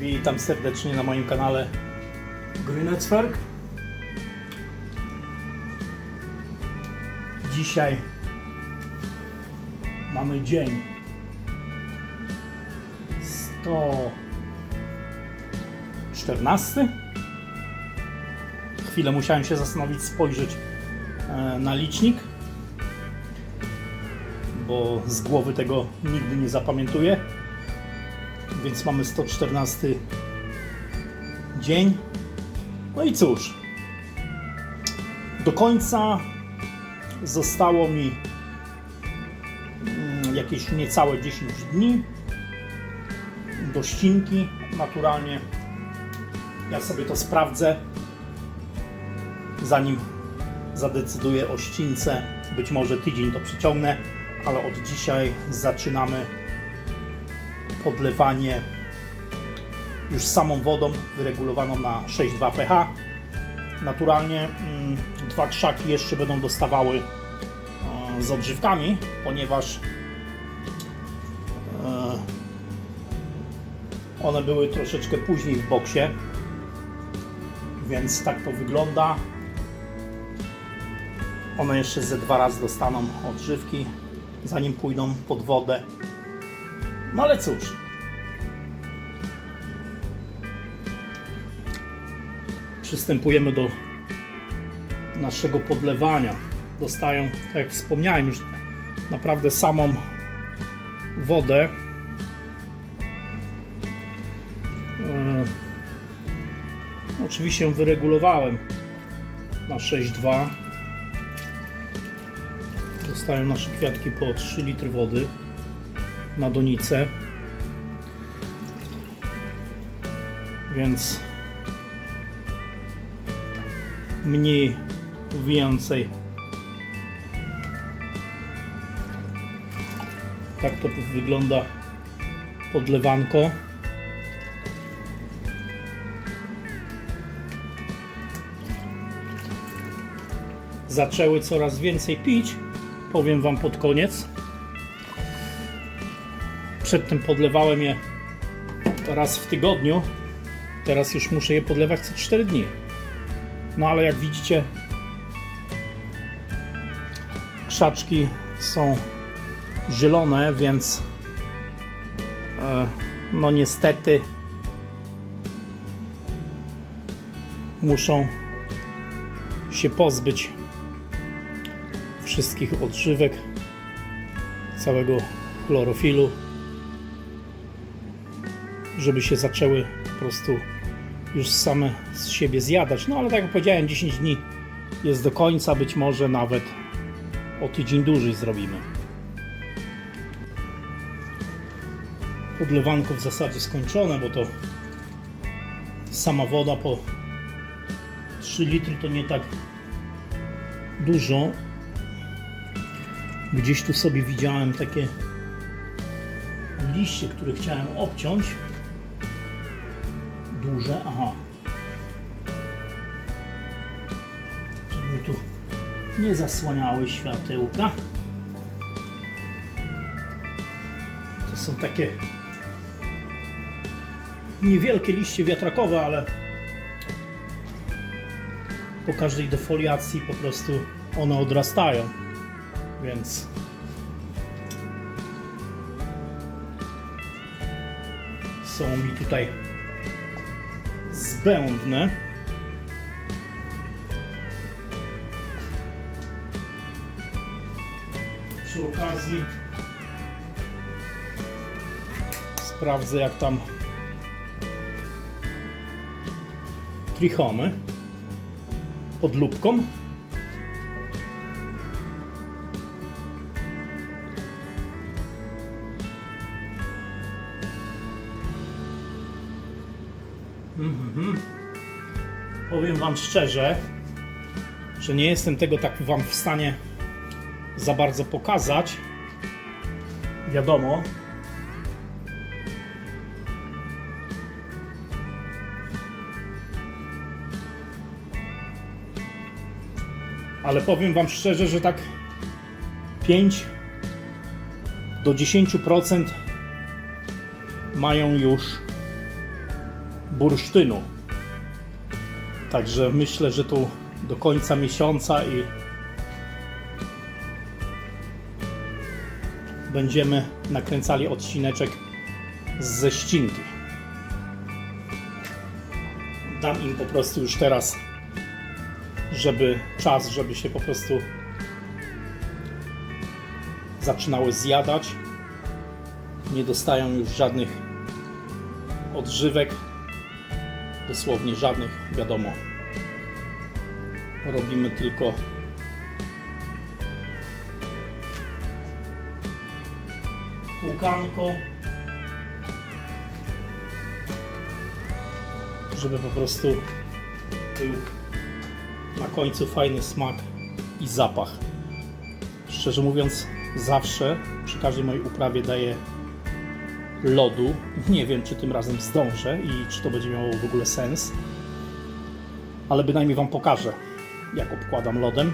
Witam serdecznie na moim kanale Grünnetzwerg. Dzisiaj mamy dzień 114. Chwilę musiałem się zastanowić, spojrzeć na licznik, bo z głowy tego nigdy nie zapamiętuję. Więc mamy 114 dzień. No i cóż, do końca zostało mi jakieś niecałe 10 dni do ścinki. Naturalnie ja sobie to sprawdzę, zanim zadecyduję o ścince. Być może tydzień to przyciągnę, ale od dzisiaj zaczynamy podlewanie już samą wodą wyregulowaną na 6,2 pH. Naturalnie dwa krzaki jeszcze będą dostawały z odżywkami, ponieważ one były troszeczkę później w boksie, więc tak to wygląda. One jeszcze ze 2 razy dostaną odżywki, zanim pójdą pod wodę. No ale cóż, przystępujemy do naszego podlewania. Dostają, tak jak wspomniałem, już naprawdę samą wodę. Oczywiście ją wyregulowałem na 6,2. Dostają nasze kwiatki po 3 litry wody na donicę, więc mniej więcej tak to wygląda podlewanko. Zaczęły coraz więcej pić, powiem wam pod koniec. Przedtem podlewałem je raz w tygodniu, teraz już muszę je podlewać co 4 dni. No ale jak widzicie, krzaczki są zielone, więc no niestety muszą się pozbyć wszystkich odżywek, całego chlorofilu, żeby się zaczęły po prostu już same z siebie zjadać. No ale tak jak powiedziałem, 10 dni jest do końca, być może nawet o tydzień dłużej zrobimy. Podlewanko w zasadzie skończone, bo to sama woda po 3 litry to nie tak dużo. Gdzieś tu sobie widziałem takie liście, które chciałem obciąć. Duże, aha. Żeby tu nie zasłaniały światełka. To są takie niewielkie liście wiatrakowe, ale po każdej defoliacji po prostu one odrastają, więc są mi tutaj zbędne. Przy okazji sprawdzę, jak tam trichomy pod lupką. Powiem wam szczerze, że nie jestem tego tak wam w stanie za bardzo pokazać. Wiadomo, ale powiem wam szczerze, że tak 5 do 10% mają już bursztynu. Także myślę, że tu do końca miesiąca i będziemy nakręcali odcineczek ze ścinki. Dam im po prostu już teraz żeby się po prostu zaczynały zjadać. Nie dostają już żadnych odżywek, dosłownie żadnych, wiadomo. Robimy tylko płukanko, żeby po prostu był na końcu fajny smak i zapach. Szczerze mówiąc, zawsze przy każdej mojej uprawie daję lodu. Nie wiem, czy tym razem zdążę i czy to będzie miało w ogóle sens, ale bynajmniej Wam pokażę, jak obkładam lodem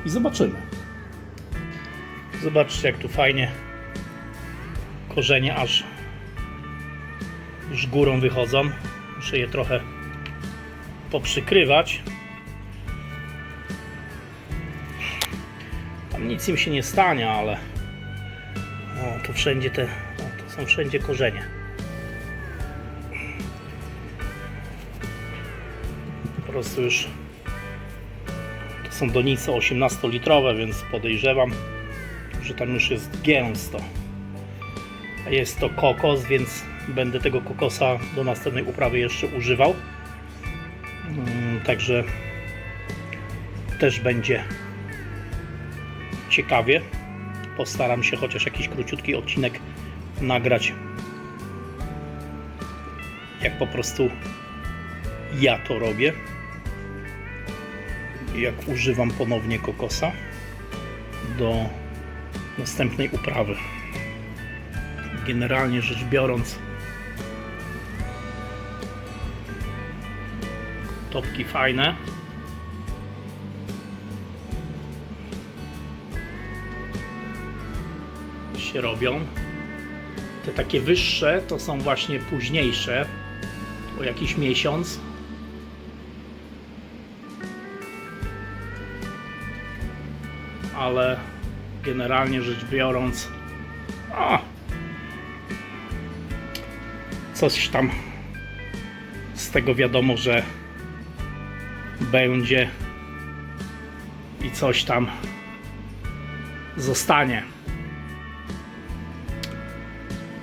i zobaczymy. Zobaczcie, jak tu fajnie korzenie aż już górą wychodzą. Muszę je trochę poprzykrywać. Tam nic im się nie stanie, ale tu wszędzie to są wszędzie korzenie. Po prostu już to są donice 18-litrowe, więc podejrzewam, że tam już jest gęsto. A jest to kokos, więc będę tego kokosa do następnej uprawy jeszcze używał. Także też będzie ciekawie. Postaram się chociaż jakiś króciutki odcinek nagrać, jak po prostu ja to robię, jak używam ponownie kokosa do następnej uprawy. Generalnie rzecz biorąc, topki fajne. Się robią. Te takie wyższe to są właśnie późniejsze, o jakiś miesiąc. Ale generalnie rzecz biorąc, coś tam z tego wiadomo, że będzie i coś tam zostanie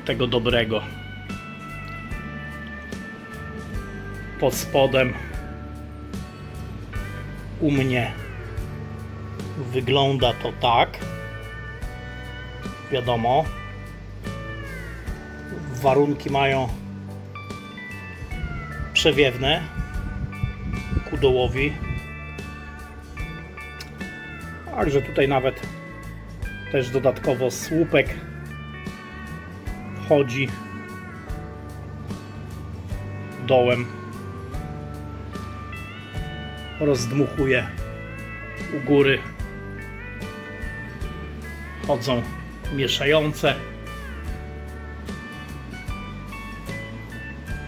tego dobrego. Pod spodem u mnie wygląda to tak. Wiadomo, warunki mają przewiewne ku dołowi. Także tutaj nawet też dodatkowo słupek wchodzi dołem, rozdmuchuje u góry, chodzą mieszające,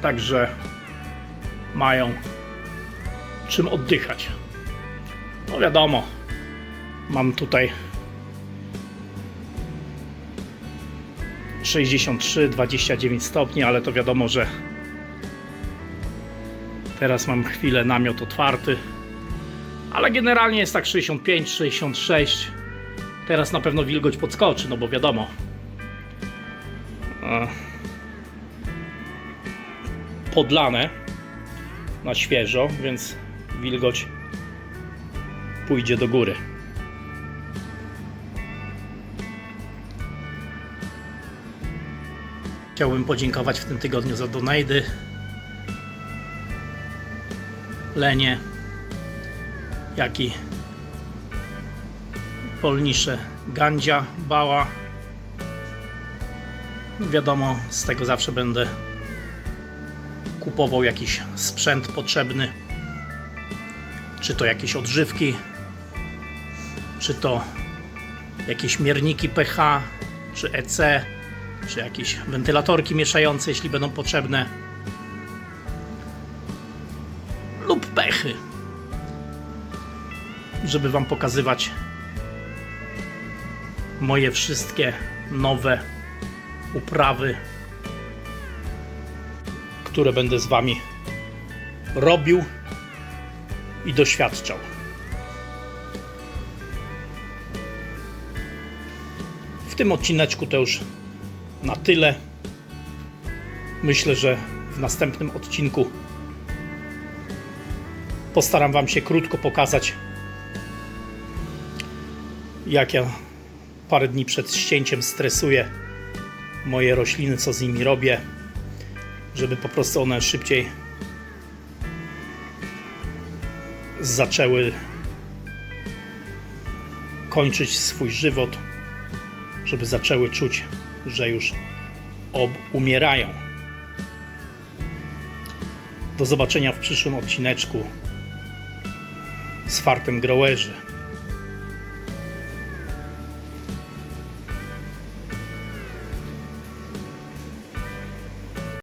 także mają czym oddychać. No wiadomo, mam tutaj 63-29 stopni, ale to wiadomo, że teraz mam chwilę namiot otwarty, ale generalnie jest tak 65-66. Teraz na pewno wilgoć podskoczy, no bo wiadomo, podlane na świeżo, więc wilgoć pójdzie do góry. Chciałbym podziękować w tym tygodniu za donaty Lenie, jak i Polnisze Gandzia Bała. Wiadomo, z tego zawsze będę kupował jakiś sprzęt potrzebny, czy to jakieś odżywki, czy to jakieś mierniki pH, czy EC, czy jakieś wentylatorki mieszające, jeśli będą potrzebne, lub pechy, żeby Wam pokazywać moje wszystkie nowe uprawy, które będę z Wami robił i doświadczał. W tym odcineczku to już na tyle. Myślę, że w następnym odcinku postaram Wam się krótko pokazać, jak ja parę dni przed ścięciem stresuję moje rośliny, co z nimi robię, żeby po prostu one szybciej zaczęły kończyć swój żywot, żeby zaczęły czuć, że już umierają. Do zobaczenia w przyszłym odcineczku z fartem growerzy.